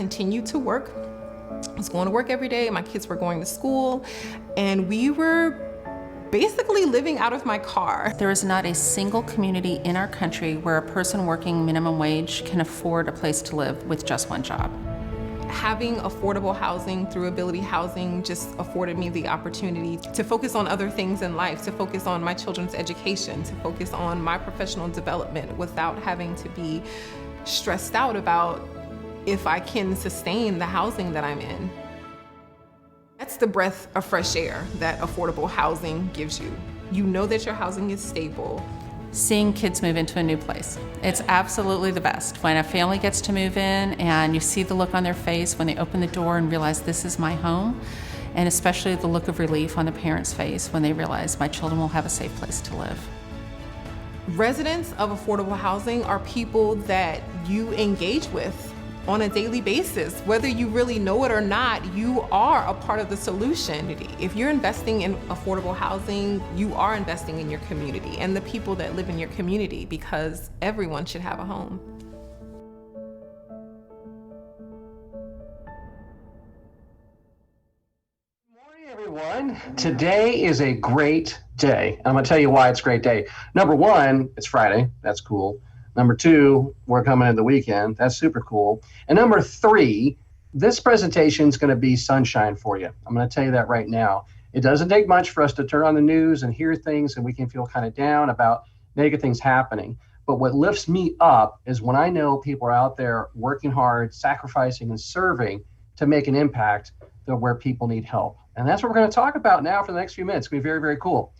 continued to work. I was going to work every day. My kids were going to school, and we were basically living out of my car. There is not a single community in our country where a person working minimum wage can afford a place to live with just one job. Having affordable housing through Ability Housing just afforded me the opportunity to focus on other things in life, to focus on my children's education, to focus on my professional development without having to be stressed out about if I can sustain the housing that I'm in. That's the breath of fresh air that affordable housing gives you. You know that your housing is stable. Seeing kids move into a new place. It's absolutely the best. When a family gets to move in and you see the look on their face when they open the door and realize this is my home, and especially the look of relief on the parents' face when they realize my children will have a safe place to live. Residents of affordable housing are people that you engage with on a daily basis. Whether you really know it or not, you are a part of the solution. If you're investing in affordable housing, you are investing in your community and the people that live in your community, because everyone should have a home. Everyone, today is a great day. I'm going to tell you why it's a great day. Number one, it's Friday. That's cool. Number two, we're coming into the weekend. That's super cool. And number three, this presentation is going to be sunshine for you. I'm going to tell you that right now. It doesn't take much for us to turn on the news and hear things and we can feel kind of down about negative things happening. But what lifts me up is when I know people are out there working hard, sacrificing and serving to make an impact where people need help. And that's what we're going to talk about now for the next few minutes. It's going to be very, very cool.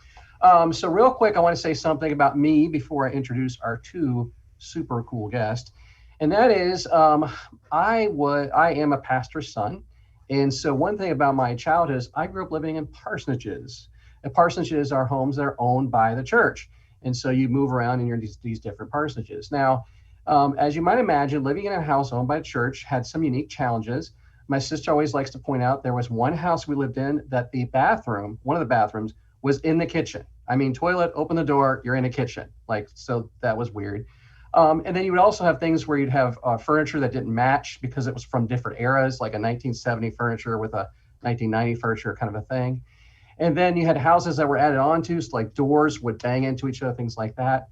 So real quick, I want to say something about me before I introduce our two super cool guests. And that is, I am a pastor's son. And so one thing about my childhood is I grew up living in parsonages. And parsonages are homes that are owned by the church. And so you move around and you're in these different parsonages. Now, as you might imagine, living in a house owned by a church had some unique challenges. My sister always likes to point out there was one house we lived in that the bathroom, one of the bathrooms, was in the kitchen. I mean, toilet, open the door, you're in a kitchen. So that was weird. And then you would also have things where you'd have furniture that didn't match because it was from different eras, like a 1970 furniture with a 1990 furniture kind of a thing. And then you had houses that were added onto, so like doors would bang into each other, things like that.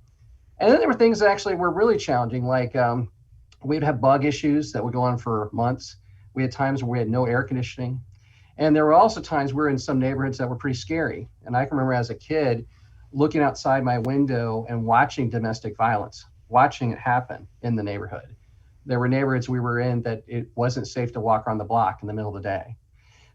And then there were things that actually were really challenging, like we'd have bug issues that would go on for months. We had times where we had no air conditioning. And there were also times we were in some neighborhoods that were pretty scary. And I can remember as a kid looking outside my window and watching domestic violence, watching it happen in the neighborhood. There were neighborhoods we were in that it wasn't safe to walk around the block in the middle of the day.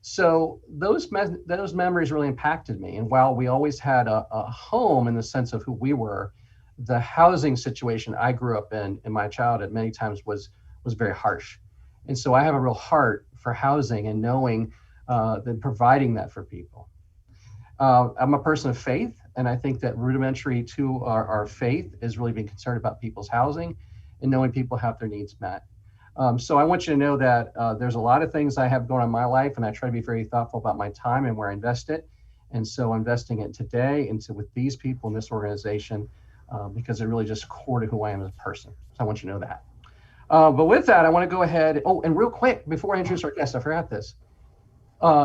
So those memories really impacted me. And while we always had a home in the sense of who we were, the housing situation I grew up in my childhood many times was very harsh. And so I have a real heart for housing and knowing that providing that for people. I'm a person of faith, and I think that rudimentary to our faith is really being concerned about people's housing and knowing people have their needs met. So I want you to know that there's a lot of things I have going on in my life, and I try to be very thoughtful about my time and where I invest it. And so I'm investing it today with these people in this organization because they're really just core to who I am as a person. So I want you to know that. But with that, I want to go ahead. Oh, and real quick, before I introduce our guest, I forgot this.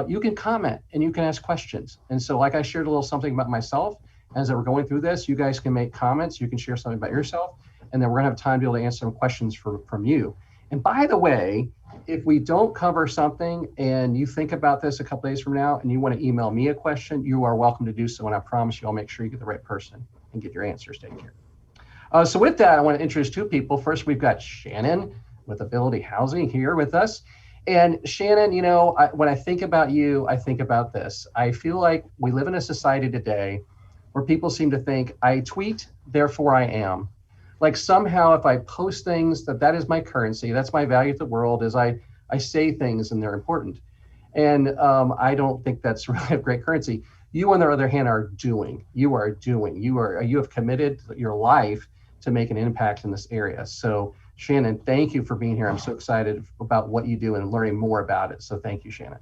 You can comment and you can ask questions. And so like I shared a little something about myself, as we're going through this, you guys can make comments. You can share something about yourself. And then we're going to have time to be able to answer some questions from you. And by the way, if we don't cover something and you think about this a couple days from now and you want to email me a question, you are welcome to do so. And I promise you, I'll make sure you get the right person and get your answers taken care of. So with that, I want to introduce two people. First, we've got Shannon with Ability Housing here with us. And Shannon, you know, when I think about you, I think about this. I feel like we live in a society today where people seem to think, I tweet, therefore I am. Like somehow if I post things, that is my currency, that's my value to the world, is I say things and they're important. And I don't think that's really a great currency. You, on the other hand, are doing. You have committed your life to make an impact in this area. So Shannon, thank you for being here. I'm so excited about what you do and learning more about it. So thank you, Shannon.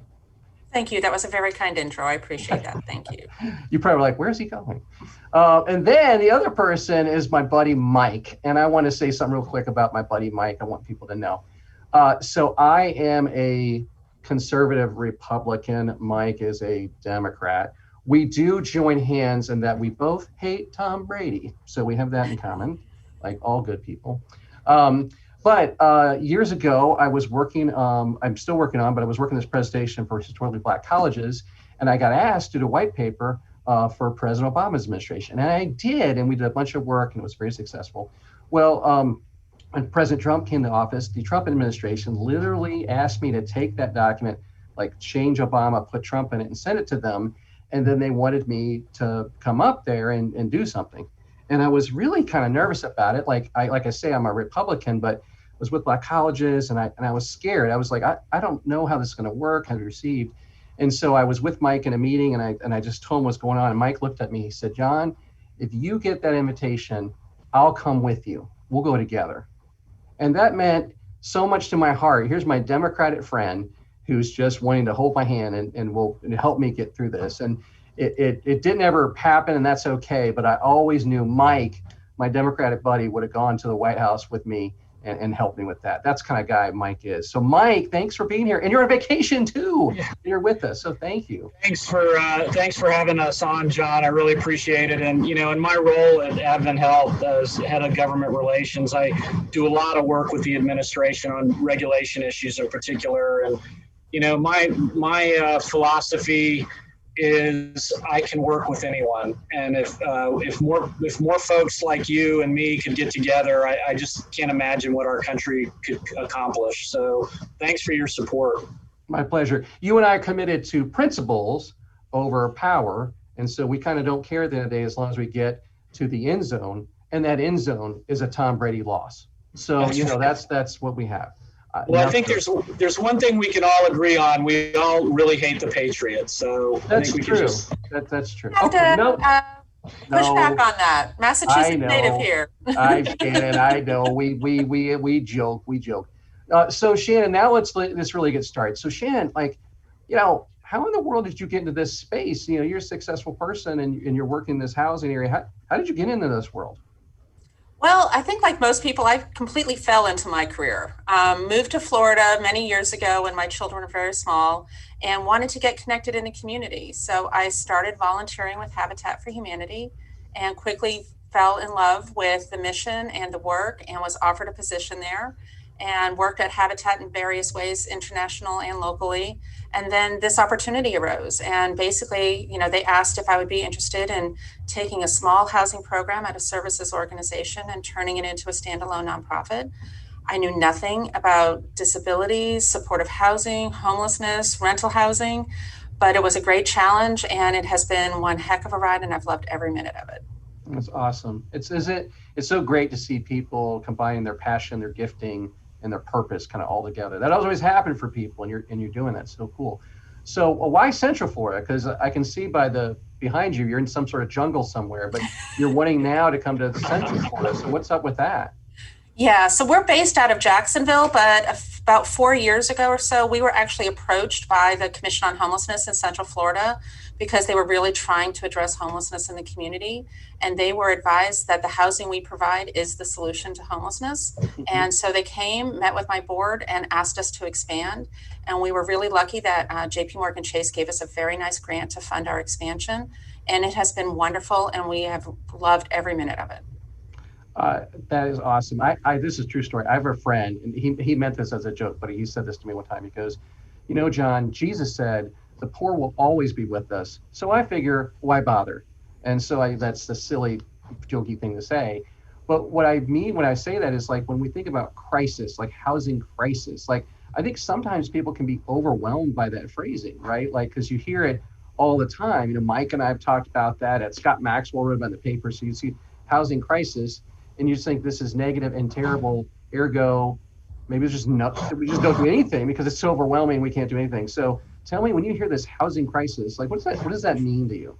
Thank you. That was a very kind intro. I appreciate that. Thank you. You probably like, where's he going? And then the other person is my buddy, Mike. And I want to say something real quick about my buddy, Mike. I want people to know. So I am a conservative Republican. Mike is a Democrat. We do join hands in that we both hate Tom Brady. So we have that in common, like all good people. Um, but years ago, I was working, I'm still working on, but I was working this presentation for historically black colleges. And I got asked to do a white paper for President Obama's administration. And I did, and we did a bunch of work, and it was very successful. Well, when President Trump came to office, the Trump administration literally asked me to take that document, like change Obama, put Trump in it, and send it to them. And then they wanted me to come up there and do something. And I was really kind of nervous about it. Like I say, I'm a Republican, but I was with black colleges, and I was scared. I was like, I don't know how this is going to work, how to be received. And so I was with Mike in a meeting, and I just told him what's going on. And Mike looked at me. He said, John, if you get that invitation, I'll come with you. We'll go together. And that meant so much to my heart. Here's my Democratic friend who's just wanting to hold my hand and will help me get through this. And it didn't ever happen, and that's okay. But I always knew Mike, my Democratic buddy, would have gone to the White House with me and helped me with that. That's the kind of guy Mike is. So Mike, thanks for being here. And you're on vacation too. Yeah. You're with us. So thank you. Thanks for having us on, John. I really appreciate it. And, in my role at Advent Health as head of government relations, I do a lot of work with the administration on regulation issues in particular. And, my philosophy is I can work with anyone, and if more folks like you and me could get together, I just can't imagine what our country could accomplish. So thanks for your support. My pleasure. You and I are committed to principles over power, and so we kind of don't care at the end of the day as long as we get to the end zone, and that end zone is a Tom Brady loss. So that's what we have. Well, I think there's one thing we can all agree on. We all really hate the Patriots. So that's true. That's true. Okay, push back on that. Massachusetts native here. I get it. I know. We joke. So Shannon, now let's really get started. So Shannon, how in the world did you get into this space? You're a successful person and you're working in this housing area. How did you get into this world? Well, I think like most people, I completely fell into my career. Moved to Florida many years ago when my children were very small and wanted to get connected in the community. So I started volunteering with Habitat for Humanity and quickly fell in love with the mission and the work and was offered a position there and worked at Habitat in various ways, international and locally. And then this opportunity arose. And basically, they asked if I would be interested in taking a small housing program at a services organization and turning it into a standalone nonprofit. I knew nothing about disabilities, supportive housing, homelessness, rental housing, but it was a great challenge and it has been one heck of a ride and I've loved every minute of it. That's awesome. It's so great to see people combining their passion, their gifting, and their purpose kind of all together. That doesn't always happen for people, and you're doing that. So cool. So why Central Florida? Because I can see behind you, you're in some sort of jungle somewhere, but you're wanting now to come to Central Florida. So what's up with that? Yeah, so we're based out of Jacksonville, but about 4 years ago or so, we were actually approached by the Commission on Homelessness in Central Florida because they were really trying to address homelessness in the community. And they were advised that the housing we provide is the solution to homelessness. And so they came, met with my board and asked us to expand. And we were really lucky that JP Morgan Chase gave us a very nice grant to fund our expansion. And it has been wonderful and we have loved every minute of it. That is awesome. This is a true story. I have a friend, and he meant this as a joke, but he said this to me one time. He goes, John, Jesus said, the poor will always be with us. So I figure, why bother? And so that's the silly, jokey thing to say. But what I mean when I say that is like when we think about crisis, like housing crisis, like I think sometimes people can be overwhelmed by that phrasing, right? Like, because you hear it all the time. Mike and I have talked about that. At Scott Maxwell wrote about the paper. So you see housing crisis, and you just think this is negative and terrible, ergo, maybe it's just we just don't do anything because it's so overwhelming, we can't do anything. So tell me, when you hear this housing crisis, like what does that mean to you?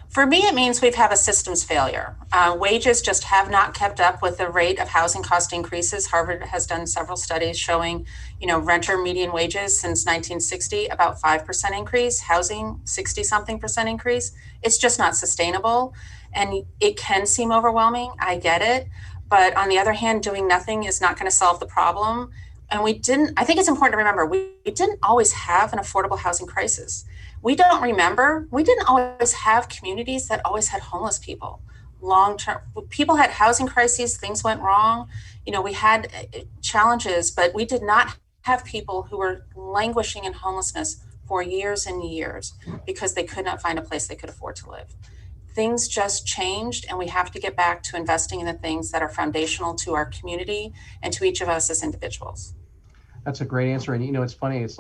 For me, it means we've had a systems failure. Wages just have not kept up with the rate of housing cost increases. Harvard has done several studies showing, renter median wages since 1960, about 5% increase, housing 60-something% increase. It's just not sustainable. And it can seem overwhelming. I get it. But on the other hand, doing nothing is not going to solve the problem. and I think it's important to remember, we didn't always have an affordable housing crisis. We didn't always have communities that always had homeless people. Long-term, people had housing crises, things went wrong. We had challenges, but we did not have people who were languishing in homelessness for years and years because they could not find a place they could afford to live. Things just changed, and we have to get back to investing in the things that are foundational to our community and to each of us as individuals. That's a great answer. And it's funny. It's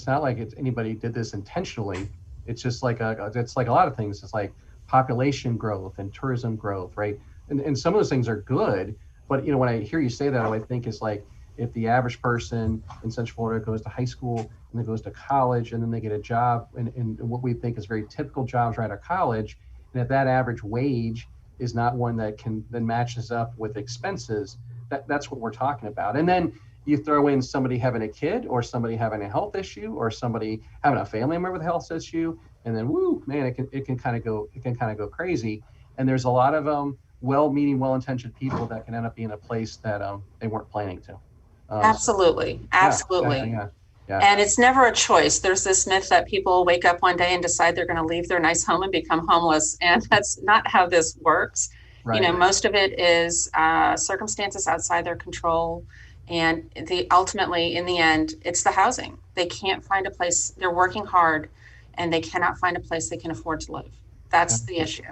not like anybody did this intentionally. It's just it's like a lot of things. It's like population growth and tourism growth, right? And some of those things are good. But when I hear you say that, I think it's like if the average person in Central Florida goes to high school and then goes to college and then they get a job in what we think is very typical jobs right out of college, and if that average wage is not one that then matches up with expenses, that's what we're talking about. And then you throw in somebody having a kid or somebody having a health issue or somebody having a family member with a health issue, and then it can kind of go crazy. And there's a lot of well-meaning, well-intentioned people that can end up being a place that they weren't planning to. Absolutely. Yeah. And it's never a choice. There's this myth that people wake up one day and decide they're going to leave their nice home and become homeless, and that's not how this works. Right. Most of it is circumstances outside their control. And ultimately, in the end, it's the housing. They can't find a place. They're working hard, and they cannot find a place they can afford to live. That's the issue.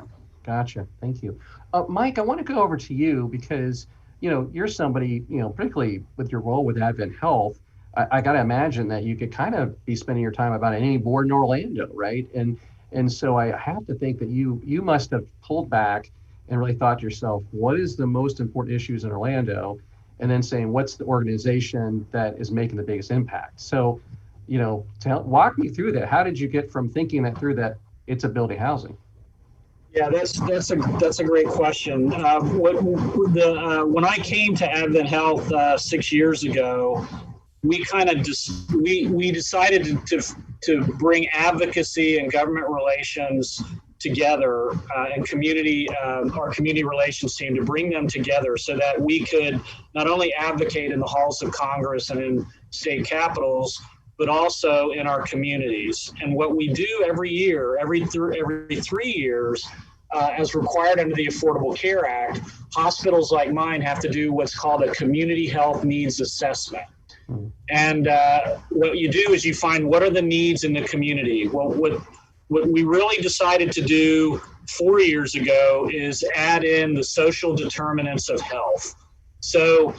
Gotcha. Thank you. Mike, I want to go over to you because, you're somebody, particularly with your role with Advent Health, I got to imagine that you could kind of be spending your time about any board in Orlando, right? And so I have to think that you must have pulled back and really thought to yourself, what is the most important issues in Orlando? And then saying, what's the organization that is making the biggest impact? So, walk me through that. How did you get from thinking that through that it's a building housing? Yeah, that's a great question. When I came to Advent Health 6 years ago, we kind of we decided to bring advocacy and government relations together and our community relations team, to bring them together so that we could not only advocate in the halls of Congress and in state capitals, but also in our communities. And what we do every year, every 3 years, as required under the Affordable Care Act, hospitals like mine have to do what's called a community health needs assessment. And what you do is you find what are the needs in the community. Well, what we really decided to do 4 years ago is add in the social determinants of health. So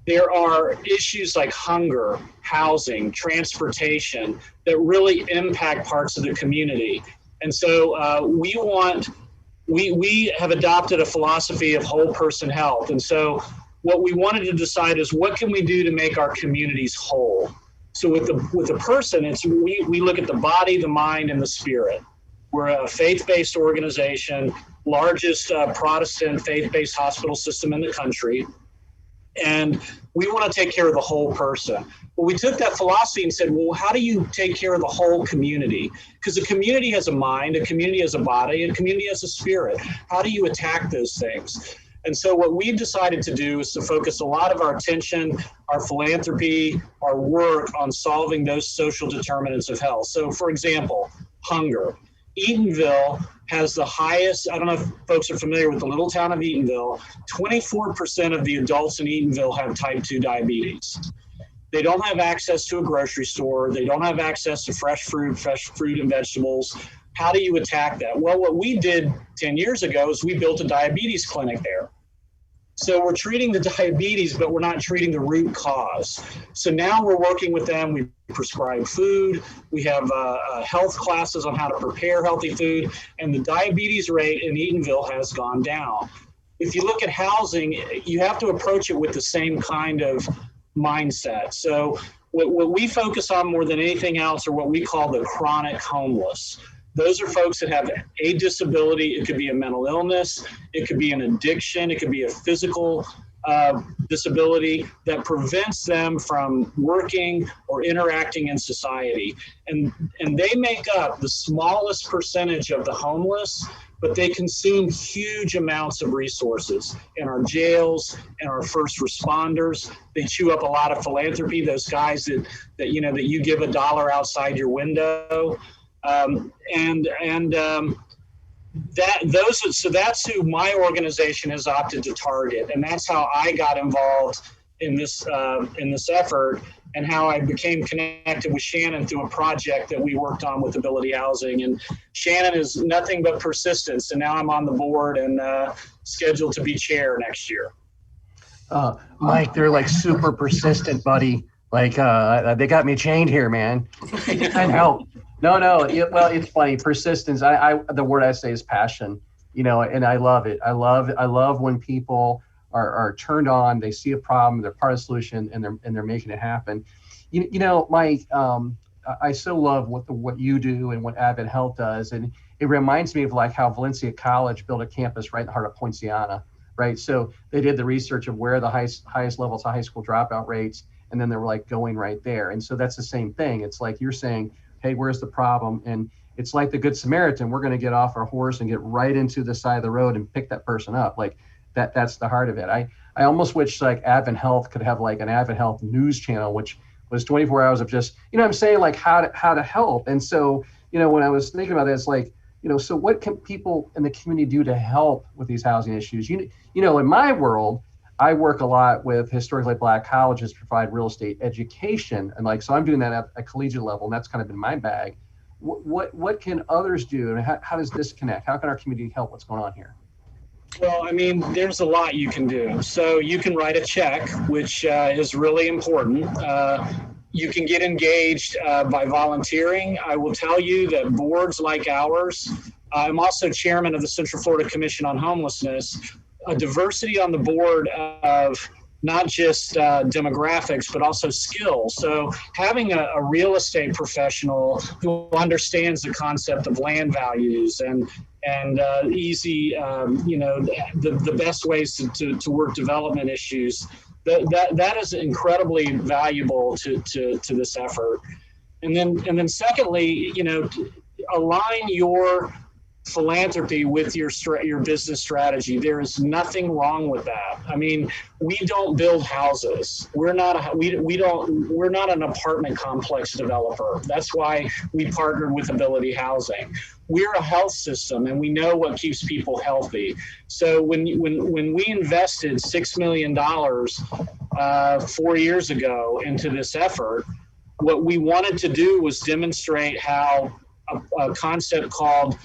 there are issues like hunger, housing, transportation that really impact parts of the community. And so we have adopted a philosophy of whole person health. And so what we wanted to decide is what can we do to make our communities whole? So with the person, we look at the body, the mind, and the spirit. We're a faith-based organization, largest Protestant faith-based hospital system in the country. And we want to take care of the whole person. Well, we took that philosophy and said, well, how do you take care of the whole community? Because a community has a mind, a community has a body, and a community has a spirit. How do you attack those things? And so what we decided to do is to focus a lot of our attention, our philanthropy, our work on solving those social determinants of health. So for example, hunger. Eatonville has the highest, I don't know if folks are familiar with the little town of Eatonville, 24% of the adults in Eatonville have type 2 diabetes. They don't have access to a grocery store. They don't have access to fresh fruit and vegetables. How do you attack that? Well, what we did 10 years ago is we built a diabetes clinic there. So we're treating the diabetes, but we're not treating the root cause. So now we're working with them. We prescribe food. We have health classes on how to prepare healthy food. And the diabetes rate in Eatonville has gone down. If you look at housing, you have to approach it with the same kind of mindset. So what we focus on more than anything else are what we call the chronic homeless. Those are folks that have a disability. It could be a mental illness. It could be an addiction. It could be a physical disability that prevents them from working or interacting in society. And they make up the smallest percentage of the homeless, but they consume huge amounts of resources in our jails and our first responders. They chew up a lot of philanthropy, those guys that you give $1 outside your window. So that's who my organization has opted to target, and that's how I got involved in this effort, and how I became connected with Shannon through a project that we worked on with Ability Housing. And Shannon is nothing but persistence, and now I'm on the board and scheduled to be chair next year. Mike, they're like super persistent, buddy. Like they got me chained here, man. And help. No. Well, it's funny. Persistence. The word I say is passion. And I love it. I love when people are turned on. They see a problem. They're part of the solution, and they're making it happen. Mike. I so love what you do and what Advent Health does, and it reminds me of like how Valencia College built a campus right in the heart of Poinciana. Right. So they did the research of where the highest levels of high school dropout rates, and then they were like going right there. And so that's the same thing. It's like you're saying, hey, where's the problem? And it's like the Good Samaritan. We're going to get off our horse and get right into the side of the road and pick that person up. Like that's the heart of it. I almost wish like Advent Health could have like an Advent Health news channel, which was 24 hours of just, I'm saying like how to help. And so, when I was thinking about this, like, so what can people in the community do to help with these housing issues? In my world, I work a lot with historically Black colleges to provide real estate education. And so I'm doing that at a collegiate level, and that's kind of been my bag. What can others do? And how does this connect? How can our community help what's going on here? Well, there's a lot you can do. So you can write a check, which is really important. You can get engaged by volunteering. I will tell you that boards like ours, I'm also chairman of the Central Florida Commission on Homelessness, a diversity on the board of not just demographics, but also skills. So having a real estate professional who understands the concept of land values and easy, the best ways to work development issues, that is incredibly valuable to this effort. And then secondly, align your philanthropy with your business strategy. There is nothing wrong with that. We don't build houses. We're not an apartment complex developer. That's why we partnered with Ability Housing. We're a health system, and we know what keeps people healthy. So when we invested $6 million 4 years ago into this effort, what we wanted to do was demonstrate how a concept called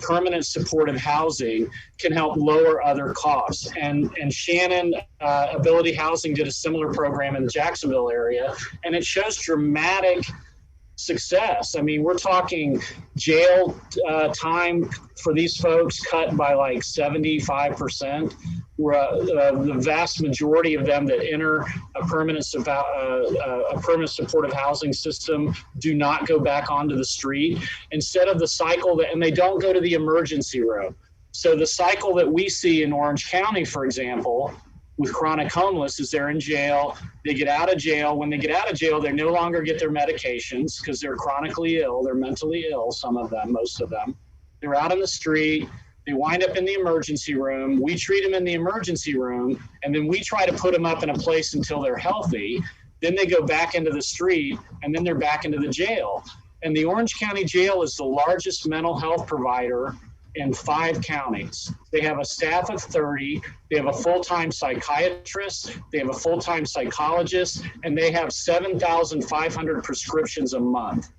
permanent supportive housing can help lower other costs. And Shannon, Ability Housing did a similar program in the Jacksonville area, and it shows dramatic success. We're talking jail time for these folks cut by like 75%. The vast majority of them that enter a permanent supportive housing system do not go back onto the street. Instead of the cycle and they don't go to the emergency room. So the cycle that we see in Orange County, for example, with chronic homeless is they're in jail, they get out of jail. When they get out of jail, they no longer get their medications because they're chronically ill, they're mentally ill, some of them, most of them. They're out on the street, they wind up in the emergency room, we treat them in the emergency room, and then we try to put them up in a place until they're healthy. Then they go back into the street, and then they're back into the jail. And the Orange County Jail is the largest mental health provider in 5 counties. They have a staff of 30, they have a full-time psychiatrist, they have a full-time psychologist, and they have 7,500 prescriptions a month.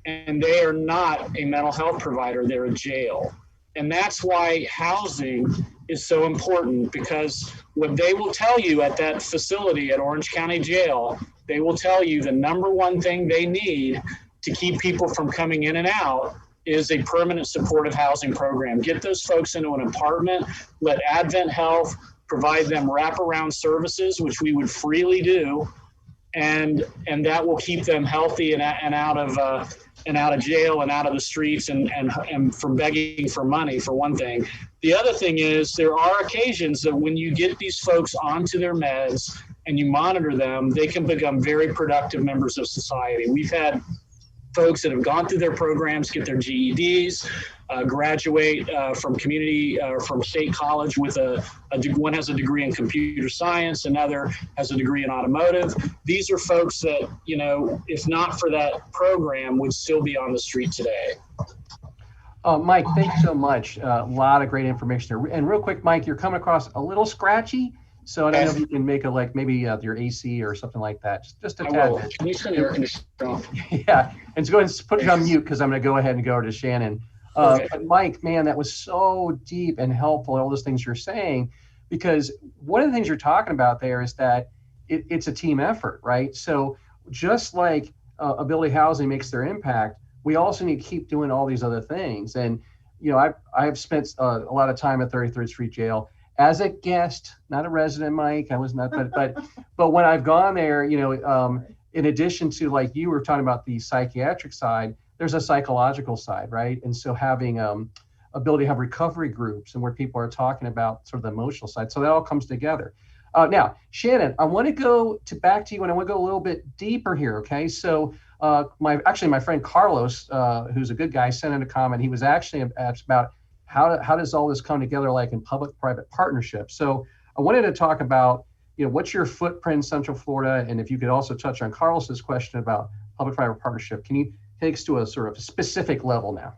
And they are not a mental health provider, they're a jail. And that's why housing is so important, because what they will tell you at that facility at Orange County Jail, they will tell you the number one thing they need to keep people from coming in and out is a permanent supportive housing program. Get those folks into an apartment, let Advent Health provide them wraparound services, which we would freely do, and that will keep them healthy and out of jail and out of the streets and from begging for money, for one thing. The other thing is there are occasions that when you get these folks onto their meds and you monitor them, they can become very productive members of society. We've had folks that have gone through their programs, get their GEDs, graduate from community from state college with one has a degree in computer science, another has a degree in automotive. These are folks that, you know, if not for that program, would still be on the street today. Mike, thanks so much. A lot of great information there. And real quick, Mike, you're coming across a little scratchy. So I don't know if you can make maybe your AC or something like that. Just a tad bit. Can you send the air conditioner off? Yeah, and so go ahead and put it on mute because I'm going to go ahead and go to Shannon. Okay. But Mike, man, that was so deep and helpful, all those things you're saying, because one of the things you're talking about there is that it's a team effort, right? So just like Ability Housing makes their impact, we also need to keep doing all these other things. And, you know, I've spent a lot of time at 33rd Street Jail as a guest, not a resident, Mike. I was not, but when I've gone there, you know, in addition to, like you were talking about the psychiatric side, there's a psychological side, right? And so having ability to have recovery groups and where people are talking about sort of the emotional side. So that all comes together. Now, Shannon, I want to go back to you, and I want to go a little bit deeper here. Okay, so my friend Carlos, who's a good guy, sent in a comment. He was actually asked about how does all this come together, like in public-private partnerships. So I wanted to talk about, you know, what's your footprint in Central Florida, and if you could also touch on Carlos's question about public-private partnership. Can you take us to a sort of specific level now?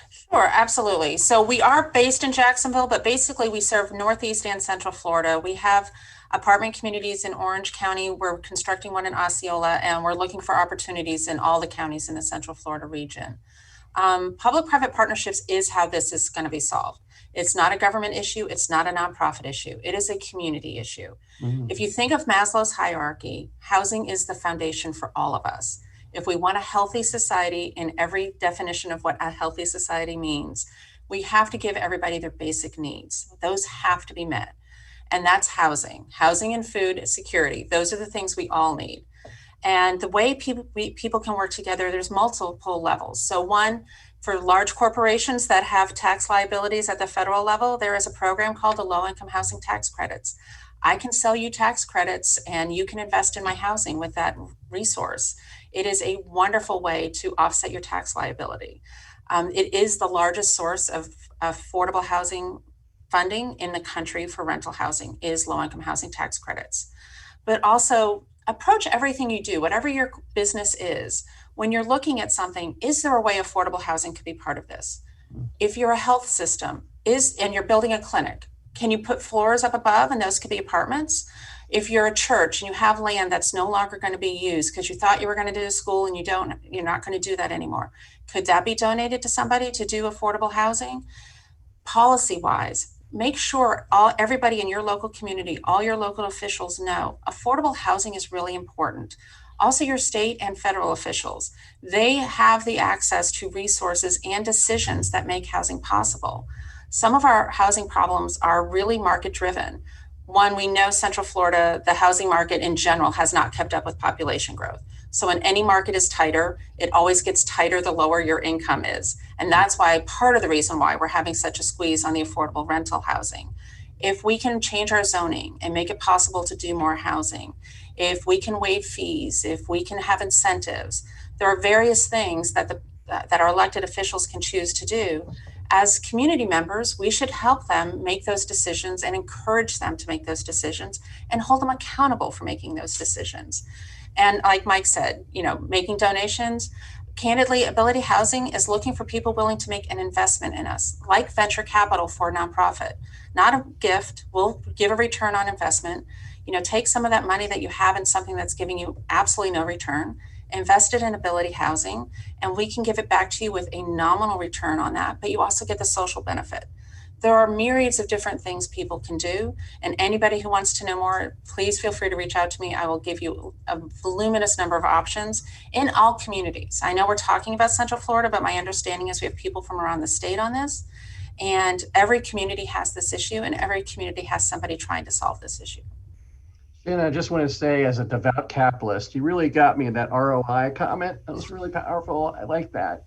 Sure, absolutely. So we are based in Jacksonville, but basically we serve Northeast and Central Florida. We have apartment communities in Orange County. We're constructing one in Osceola, and we're looking for opportunities in all the counties in the Central Florida region. Public-private partnerships is how this is going to be solved. It's not a government issue. It's not a nonprofit issue. It is a community issue. Mm-hmm. If you think of Maslow's hierarchy, housing is the foundation for all of us. If we want a healthy society in every definition of what a healthy society means, we have to give everybody their basic needs. Those have to be met. And that's housing and food security. Those are the things we all need. And the way people can work together, there's multiple levels. So one, for large corporations that have tax liabilities at the federal level, there is a program called the Low-Income Housing Tax Credits. I can sell you tax credits and you can invest in my housing with that resource. It is a wonderful way to offset your tax liability. It is the largest source of affordable housing funding in the country for rental housing is low-income housing tax credits. But also approach everything you do, whatever your business is, when you're looking at something, is there a way affordable housing could be part of this? If you're a health system and you're building a clinic, can you put floors up above and those could be apartments? If you're a church and you have land that's no longer going to be used because you thought you were going to do a school and you're not going to do that anymore, could that be donated to somebody to do affordable housing? Policy-wise, make sure everybody in your local community, all your local officials know affordable housing is really important. Also, your state and federal officials, they have the access to resources and decisions that make housing possible. Some of our housing problems are really market driven. One, we know Central Florida, the housing market in general has not kept up with population growth. So when any market is tighter, it always gets tighter the lower your income is. And that's why part of the reason why we're having such a squeeze on the affordable rental housing. If we can change our zoning and make it possible to do more housing, if we can waive fees, if we can have incentives, there are various things that our elected officials can choose to do. As community members, we should help them make those decisions and encourage them to make those decisions and hold them accountable for making those decisions. And like Mike said, making donations. Candidly, Ability Housing is looking for people willing to make an investment in us, like venture capital for a nonprofit, not a gift. We'll give a return on investment. Take some of that money that you have in something that's giving you absolutely no return, invest it in Ability Housing, and we can give it back to you with a nominal return on that, but you also get the social benefit. There are myriads of different things people can do, and anybody who wants to know more, please feel free to reach out to me. I will give you a voluminous number of options in all communities. I know we're talking about Central Florida, but my understanding is we have people from around the state on this, and every community has this issue, and every community has somebody trying to solve this issue. And I just want to say, as a devout capitalist, you really got me in that ROI comment. That was really powerful. I like that.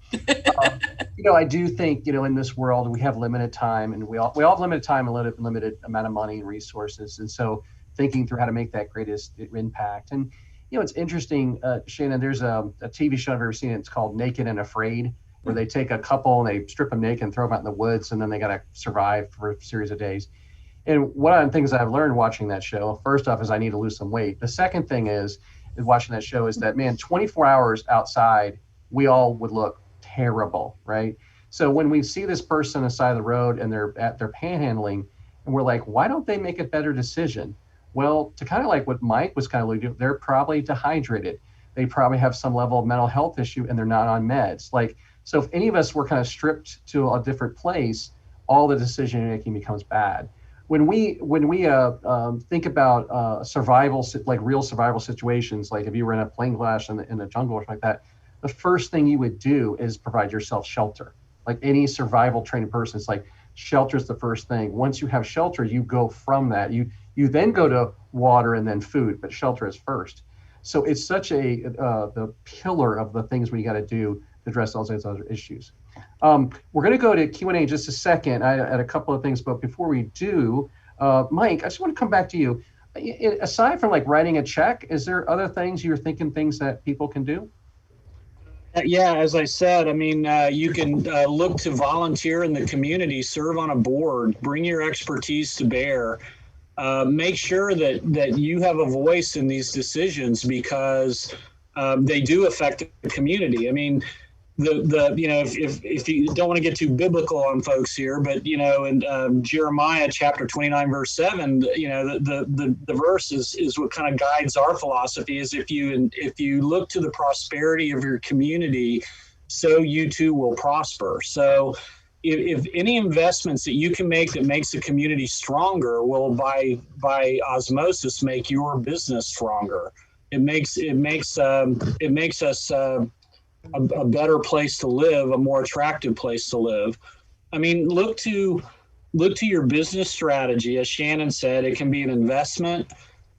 I do think, in this world, we have limited time, and we all have limited time and limited amount of money and resources. And so thinking through how to make that greatest impact. And It's interesting, Shannon, there's a TV show I've ever seen. It's called Naked and Afraid, where they take a couple and they strip them naked and throw them out in the woods, and then they got to survive for a series of days. And one of the things I've learned watching that show, first off, is I need to lose some weight. The second thing is watching that show is that, man, 24 hours outside, we all would look terrible, right? So when we see this person on the side of the road and they're panhandling, and we're like, why don't they make a better decision? Well, to kind of like what Mike was kind of alluding to, they're probably dehydrated. They probably have some level of mental health issue and they're not on meds. Like, so if any of us were kind of stripped to a different place, all the decision making becomes bad. When we think about survival, like real survival situations, like if you were in a plane crash in the jungle or something like that, the first thing you would do is provide yourself shelter. Like any survival trained person, it's like shelter is the first thing. Once you have shelter, you go from that. You then go to water and then food, but shelter is first. So it's such the pillar of the things we got to do to address all those other issues. We're going to go to Q&A in just a second. I had a couple of things, but before we do, Mike, I just want to come back to you. Aside from like writing a check, is there other things you're thinking, things that people can do? Yeah, as I said, I mean, you can look to volunteer in the community, serve on a board, bring your expertise to bear. Make sure that you have a voice in these decisions because they do affect the community. I mean, if you don't want to get too biblical on folks here, but in Jeremiah chapter 29 verse 7, the verse is what kind of guides our philosophy is if you look to the prosperity of your community, so you too will prosper. So if any investments that you can make that makes the community stronger will by osmosis make your business stronger. It makes us a better place to live, a more attractive place to live. I mean, look to your business strategy. As Shannon said, it can be an investment,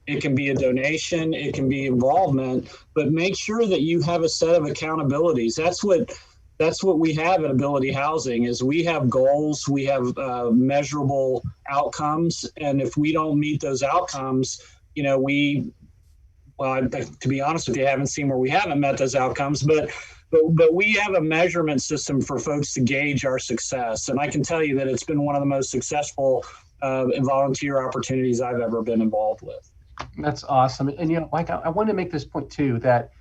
it can be a donation, it can be involvement, but make sure that you have a set of accountabilities. That's what we have at Ability Housing is we have goals, we have measurable outcomes, and if we don't meet those outcomes, to be honest with you, I haven't seen where we haven't met those outcomes, but we have a measurement system for folks to gauge our success. And I can tell you that it's been one of the most successful volunteer opportunities I've ever been involved with. That's awesome. And, Mike, I wanted to make this point too, that,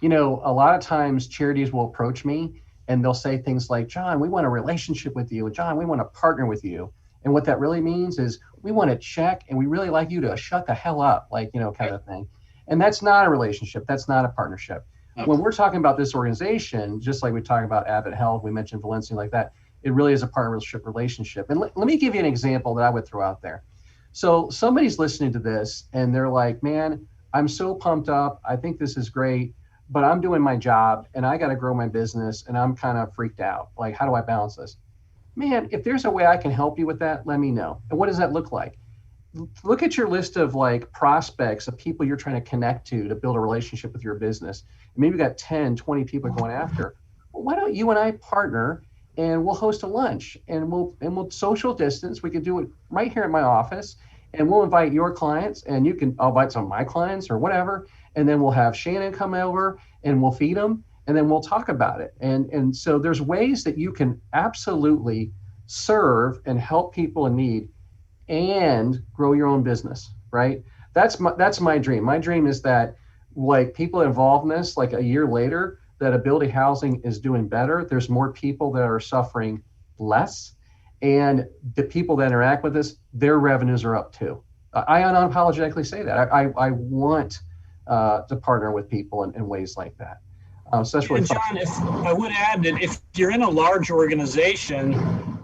a lot of times charities will approach me and they'll say things like, John, we want a relationship with you. And John, we want to partner with you. And what that really means is we want to check and we really like you to shut the hell up, like, kind of thing. And that's not a relationship. That's not a partnership. When we're talking about this organization, just like we talk about Abbott Health, we mentioned Valencia like that, it really is a partnership relationship. And let me give you an example that I would throw out there. So somebody's listening to this and they're like, man, I'm so pumped up. I think this is great, but I'm doing my job and I got to grow my business and I'm kind of freaked out. Like, how do I balance this? Man, if there's a way I can help you with that, let me know. And what does that look like? Look at your list of like prospects of people you're trying to connect to build a relationship with your business. Maybe you've got 10, 20 people you're going after. Well, why don't you and I partner and we'll host a lunch and we'll social distance. We could do it right here at my office and we'll invite your clients and I'll invite some of my clients or whatever. And then we'll have Shannon come over and we'll feed them and then we'll talk about it. And so there's ways that you can absolutely serve and help people in need and grow your own business, right? That's my dream. My dream is that like people involved in this, like a year later, that Ability Housing is doing better. There's more people that are suffering less. And the people that interact with us, their revenues are up too. I unapologetically say that. I want to partner with people in ways like that. So that's really John, if I would add that if you're in a large organization,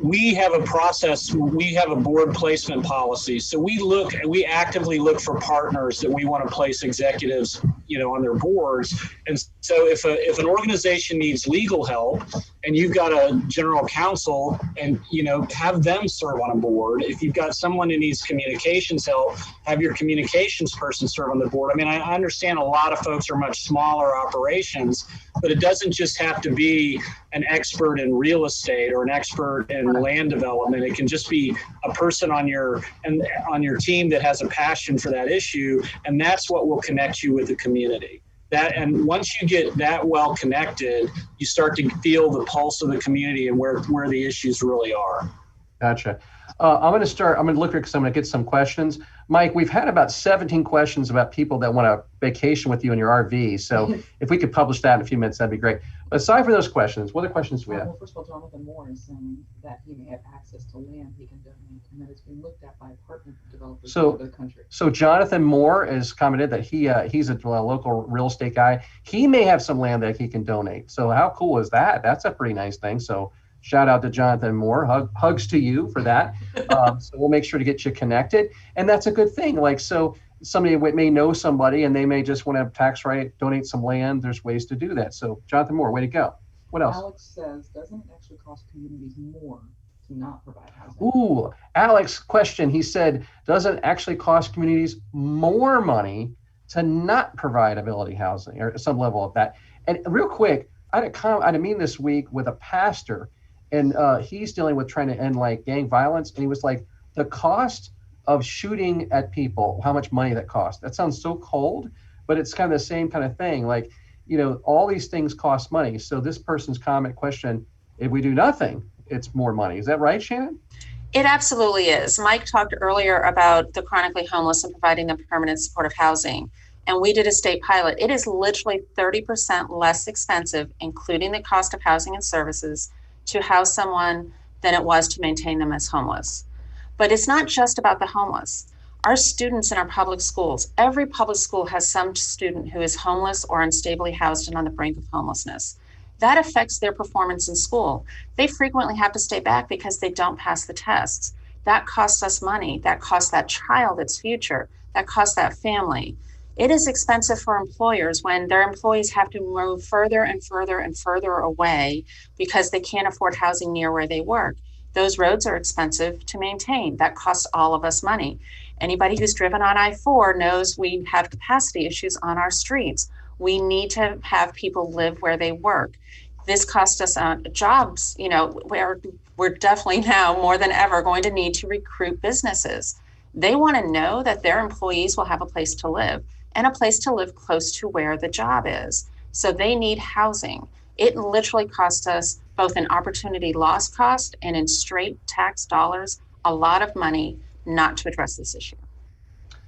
we have a process, we have a board placement policy. So we actively look for partners that we want to place executives, on their boards. And so if an organization needs legal help and you've got a general counsel, and have them serve on a board. If you've got someone who needs communications help, have your communications person serve on the board. I mean, I understand a lot of folks are much smaller operations, but it doesn't just have to be an expert in real estate or an expert in land development. It can just be a person on your team that has a passion for that issue, and that's what will connect you with the community. And once you get that well connected, you start to feel the pulse of the community and where the issues really are. Gotcha. I'm going to look here because I'm going to get some questions. Mike, we've had about 17 questions about people that want to vacation with you in your RV. So if we could publish that in a few minutes, that'd be great. But aside from those questions, what other questions do we have? Well, first of all, Jonathan Moore is saying that he may have access to land he can donate, and that it's been looked at by apartment developers all over the country. So Jonathan Moore has commented that he's a local real estate guy. He may have some land that he can donate. So how cool is that? That's a pretty nice thing. So shout out to Jonathan Moore. Hugs to you for that. So we'll make sure to get you connected. And that's a good thing. Like, so somebody may know somebody and they may just want to have tax right, donate some land. There's ways to do that. So Jonathan Moore, way to go. What else? Alex says, doesn't it actually cost communities more to not provide housing? Ooh, Alex question. He said, doesn't it actually cost communities more money to not provide ability housing or some level of that? And real quick, I had a meeting this week with a pastor, and he's dealing with trying to end like gang violence. And he was like, the cost of shooting at people, how much money that costs. That sounds so cold, but it's kind of the same kind of thing. Like, all these things cost money. So this person's question, if we do nothing, it's more money. Is that right, Shannon? It absolutely is. Mike talked earlier about the chronically homeless and providing them permanent supportive housing. And we did a state pilot. It is literally 30% less expensive, including the cost of housing and services, to house someone than it was to maintain them as homeless. But it's not just about the homeless. Our students in our public schools, every public school has some student who is homeless or unstably housed and on the brink of homelessness. That affects their performance in school. They frequently have to stay back because they don't pass the tests. That costs us money. That costs that child its future. That costs that family. It is expensive for employers when their employees have to move further and further and further away because they can't afford housing near where they work. Those roads are expensive to maintain. That costs all of us money. Anybody who's driven on I-4 knows we have capacity issues on our streets. We need to have people live where they work. This costs us jobs, where we're definitely now more than ever going to need to recruit businesses. They want to know that their employees will have a place to live and a place to live close to where the job is. So they need housing. It literally costs us both in opportunity loss cost and in straight tax dollars, a lot of money not to address this issue.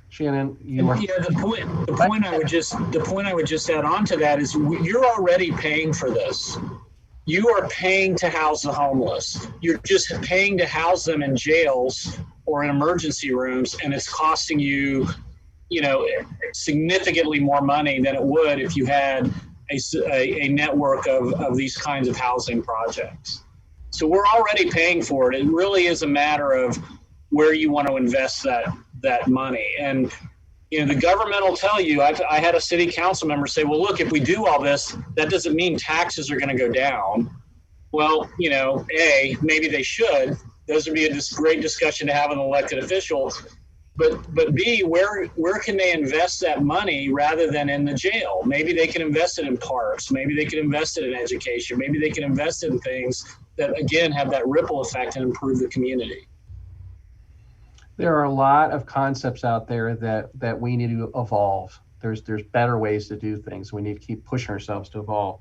Shannon, the point I would just add on to that is you're already paying for this. You are paying to house the homeless. You're just paying to house them in jails or in emergency rooms, and it's costing you, significantly more money than it would if you had a network of these kinds of housing projects. So we're already paying for it. It really is a matter of where you want to invest that money. And the government will tell you, I had a city council member say, well, look, if we do all this, that doesn't mean taxes are going to go down. Well, A, maybe they should. Those would be a great discussion to have with an elected official. But B, where can they invest that money rather than in the jail? Maybe they can invest it in parks. Maybe they can invest it in education. Maybe they can invest it in things that, again, have that ripple effect and improve the community. There are a lot of concepts out there that we need to evolve. There's better ways to do things. We need to keep pushing ourselves to evolve.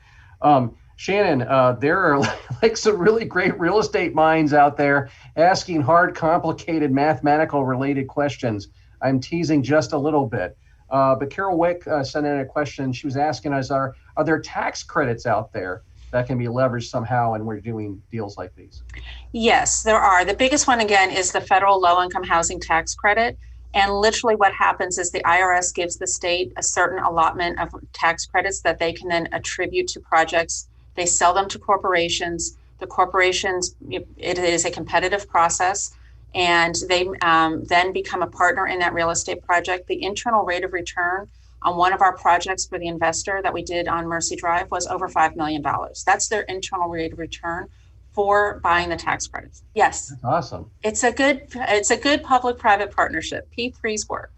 Shannon, there are like some really great real estate minds out there asking hard, complicated, mathematical related questions. I'm teasing just a little bit. But Carol Wick sent in a question. She was asking us, are there tax credits out there that can be leveraged somehow and we're doing deals like these? Yes, there are. The biggest one, again, is the federal low-income housing tax credit. And literally what happens is the IRS gives the state a certain allotment of tax credits that they can then attribute to projects. They sell them to corporations. The corporations, it is a competitive process, and they then become a partner in that real estate project. The internal rate of return on one of our projects for the investor that we did on Mercy Drive was over $5 million. That's their internal rate of return for buying the tax credits. Yes. That's awesome. It's a good public-private partnership. P3's work.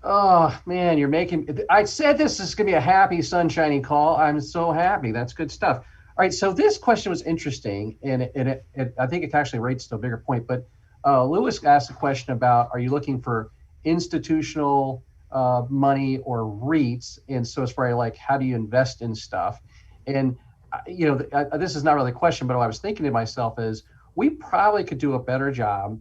Oh man, I said this is going to be a happy, sunshiny call. I'm so happy. That's good stuff. All right, so this question was interesting, and I think it actually relates to a bigger point. But Lewis asked a question about, are you looking for institutional money or REITs? And so it's probably like, how do you invest in stuff? And this is not really a question, but what I was thinking to myself is, we probably could do a better job,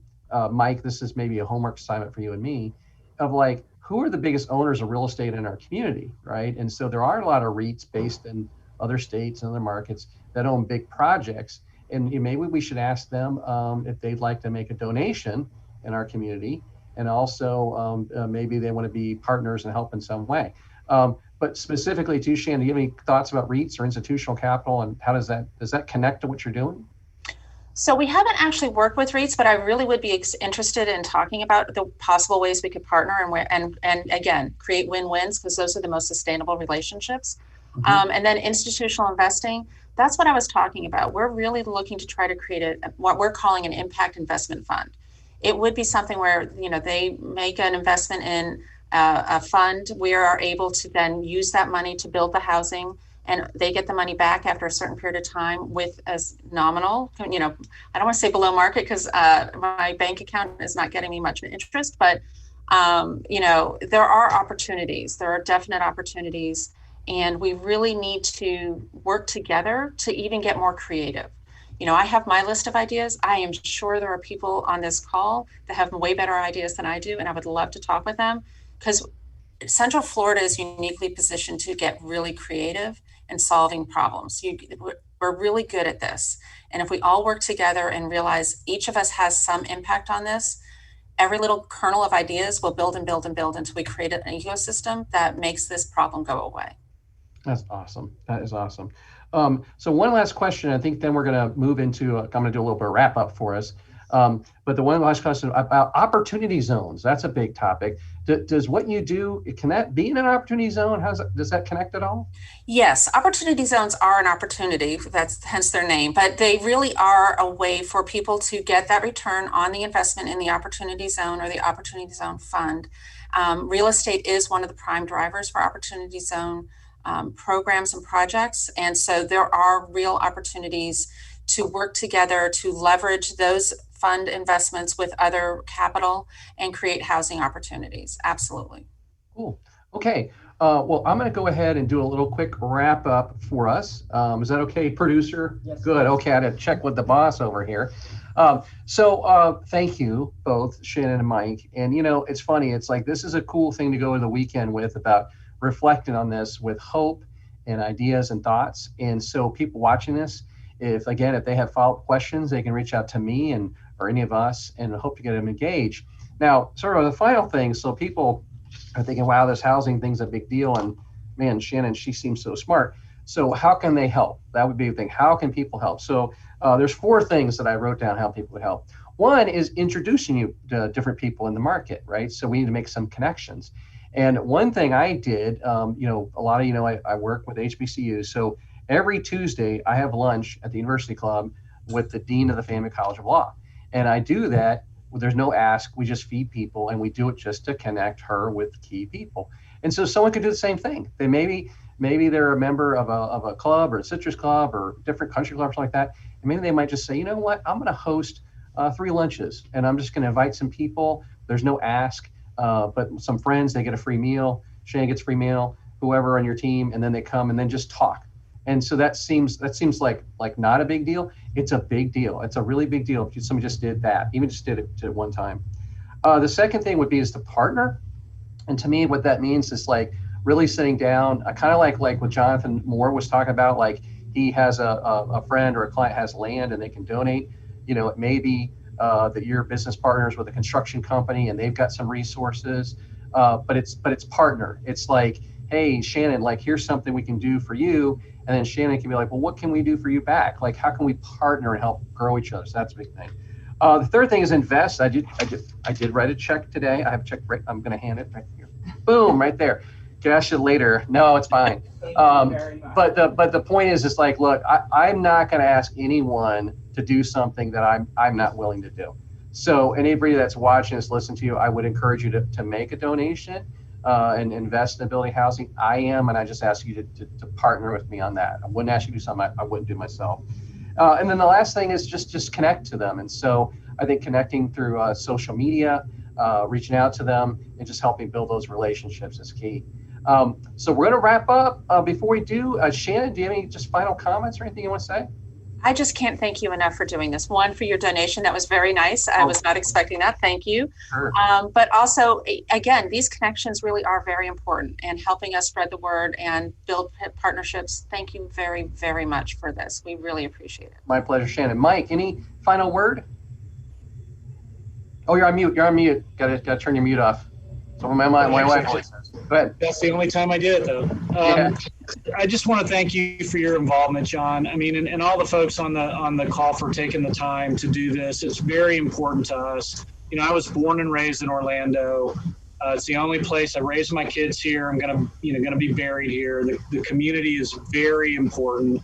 Mike. This is maybe a homework assignment for you and me, of like, who are the biggest owners of real estate in our community, right? And so there are a lot of REITs based in other states and other markets that own big projects. And maybe we should ask them if they'd like to make a donation in our community. And also maybe they want to be partners and help in some way. But specifically to Shannon, do you have any thoughts about REITs or institutional capital, and how does that connect to what you're doing? So we haven't actually worked with REITs, but I really would be interested in talking about the possible ways we could partner and again, create win-wins, because those are the most sustainable relationships. Mm-hmm. And then institutional investing, that's what I was talking about. We're really looking to try to create what we're calling an impact investment fund. It would be something where, they make an investment in a fund. We are able to then use that money to build the housing, and they get the money back after a certain period of time with as nominal, I don't want to say below market, because my bank account is not getting me much interest, but there are opportunities. There are definite opportunities, and we really need to work together to even get more creative. I have my list of ideas. I am sure there are people on this call that have way better ideas than I do, and I would love to talk with them, because Central Florida is uniquely positioned to get really creative in solving problems. We're really good at this. And if we all work together and realize each of us has some impact on this, every little kernel of ideas will build and build and build until we create an ecosystem that makes this problem go away. That's awesome. That is awesome. So one last question, I think then we're going to move into, I'm going to do a little bit of wrap up for us. But the one last question about opportunity zones, that's a big topic. Does what you do, can that be in an opportunity zone? Does that connect at all? Yes, opportunity zones are an opportunity, that's hence their name, but they really are a way for people to get that return on the investment in the opportunity zone or the opportunity zone fund. Real estate is one of the prime drivers for opportunity zone programs and projects. And so there are real opportunities to work together to leverage those fund investments with other capital and create housing opportunities. Absolutely. Cool. Okay. Well, I'm going to go ahead and do a little quick wrap up for us. Is that okay, producer? Yes. Good. Okay. I had to check with the boss over here. So thank you both, Shannon and Mike. And, it's funny. It's like, this is a cool thing to go to the weekend with, about reflecting on this with hope and ideas and thoughts. And so people watching this, if they have follow-up questions, they can reach out to me or any of us, and hope to get them engaged. Now, sort of the final thing, so people are thinking, wow, this housing thing's a big deal, and man, Shannon, she seems so smart. So how can they help? That would be the thing. How can people help? So there's 4 things that I wrote down how people would help. One is introducing you to different people in the market, right? So we need to make some connections. And one thing I did, a lot of I work with HBCUs. So every Tuesday I have lunch at the University Club with the Dean of the Family College of Law. And I do that. There's no ask. We just feed people, and we do it just to connect her with key people. And so someone could do the same thing. They maybe they're a member of a club or a citrus club or different country club or something like that. And maybe they might just say, you know what, I'm going to host 3 lunches, and I'm just going to invite some people. There's no ask, but some friends, they get a free meal. Shannon gets a free meal, whoever on your team, and then they come and then just talk. And so that seems like not a big deal. It's a big deal. It's a really big deal if somebody just did that, even just did it at one time. The second thing would be is to partner. And to me, what that means is like really sitting down, kind of like what Jonathan Moore was talking about, like he has a friend or a client has land and they can donate. It may be that you're business partners with a construction company and they've got some resources, but it's partner. It's like, hey, Shannon, like here's something we can do for you. And then Shannon can be like, well, what can we do for you back? Like, how can we partner and help grow each other? So that's a big thing. The third thing is invest. I did write a check today. I have a check. Right, I'm going to hand it right here. Boom, right there. Cash it later. No, it's fine. Thank you very much. But the point is, it's like, look, I'm not going to ask anyone to do something that I'm not willing to do. So anybody that's watching this, listen to you, I would encourage you to make a donation and invest in ability housing. I am, and I just ask you to partner with me on that. I wouldn't ask you to do something I wouldn't do myself. And then the last thing is just connect to them. And so I think connecting through social media, reaching out to them, and just helping build those relationships is key. So we're going to wrap up. Before we do, Shannon, do you have any just final comments or anything you want to say? I just can't thank you enough for doing this. One, for your donation. That was very nice. I was not expecting that. Thank you. Sure. But also, again, these connections really are very important and helping us spread the word and build partnerships. Thank you very, very much for this. We really appreciate it. My pleasure, Shannon. Mike, any final word? Oh, you're on mute. You're on mute. Got to turn your mute off. So my wife always says. Go ahead. That's the only time I did it, though. Yeah. I just want to thank you for your involvement, John. I mean, and all the folks on the call for taking the time to do this. It's very important to us. You know, I was born and raised in Orlando. It's the only place I raised my kids here. I'm gonna be buried here. The community is very important,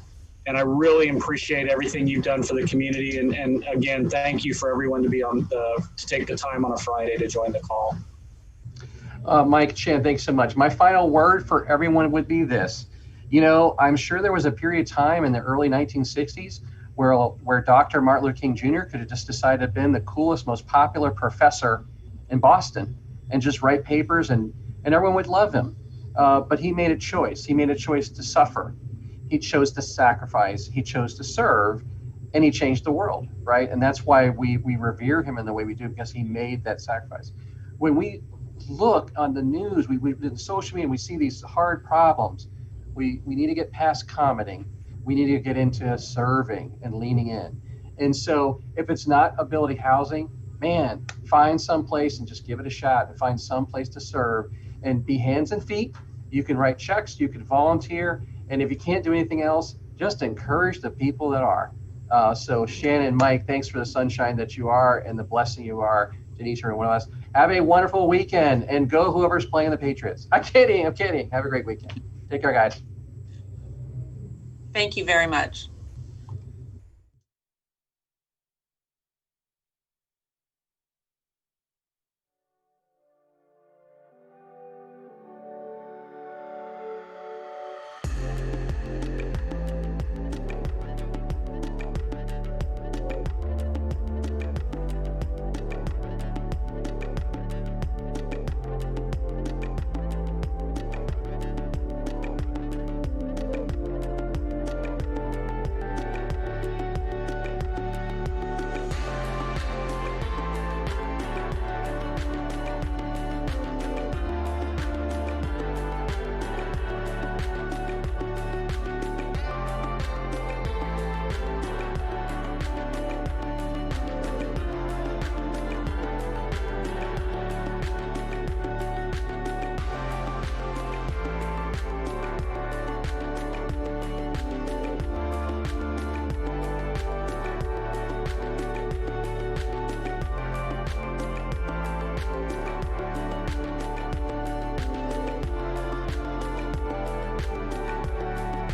and I really appreciate everything you've done for the community. And again, thank you for everyone to take the time on a Friday to join the call. Mike, Shannon, thanks so much. My final word for everyone would be this. You know, I'm sure there was a period of time in the early 1960s where Dr. Martin Luther King Jr. could have just decided to have been the coolest, most popular professor in Boston and just write papers and everyone would love him. But he made a choice. He made a choice to suffer. He chose to sacrifice. He chose to serve, and he changed the world, right? And that's why we revere him in the way we do, because he made that sacrifice. When we look on the news, we in social media, we see these hard problems. We need to get past commenting. We need to get into serving and leaning in. And so if it's not ability housing, man, find some place and just give it a shot and find some place to serve and be hands and feet. You can write checks, you can volunteer, and if you can't do anything else, just encourage the people that are. So Shannon, Mike, thanks for the sunshine that you are and the blessing you are to each and one of us. Have a wonderful weekend and go whoever's playing the Patriots. I'm kidding. Have a great weekend. Take care, guys. Thank you very much.